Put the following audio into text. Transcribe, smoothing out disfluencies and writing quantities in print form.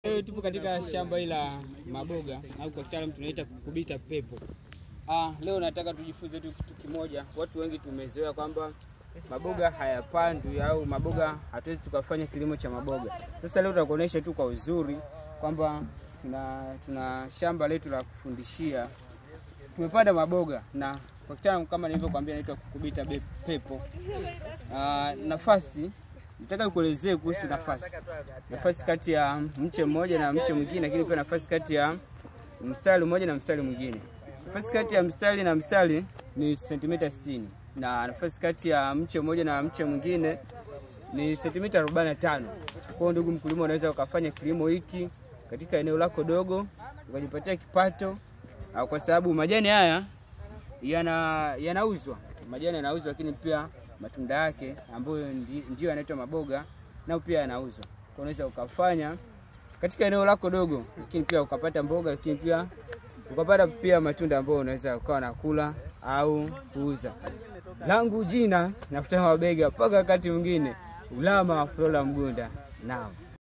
Leo tupo katika shamba la maboga au kwa kitaalamu tunaita kubita pepo. Leo nataka tujifunze tu kitu kimoja. Watu wengi tumezoea kwamba maboga hayapandwi au maboga hatuwezi tukafanya kilimo cha maboga. Sasa leo tutakuonesha tu kwa uzuri kwamba tuna shamba letu la kufundishia. Tumepanda maboga na kwa kitaalamu kama nilivyokuambia inaitwa kubita pepo. Nafasi nataka kuelezea kuhusu nafasi kati ya mche mmoja na mche mwingine, lakini pia nafasi kati ya mstari mmoja na mstari mwingine. Nafasi kati ya mstari na mstari ni sentimita 60 na nafasi kati ya mche mmoja na mche mwingine ni sentimita 45. Kwa hiyo ndugu mkulima, unaweza ukafanya kilimo hiki katika eneo lako dogo ukajipatia kipato, kwa sababu majani haya yanauzwa. Majani yanauzwa, lakini pia matunda yake ambayo ndio yanaitwa maboga nao pia yanauzwa. Kwa unaweza ukafanya katika eneo lako dogo, lakini pia ukapata mboga, lakini pia ukapata pia matunda ambayo unaweza ukawa nakula au kuuza. Langu jina Naftali Mabega, mpaka wakati mwingine. Ulama Flora Mgunda. Naam.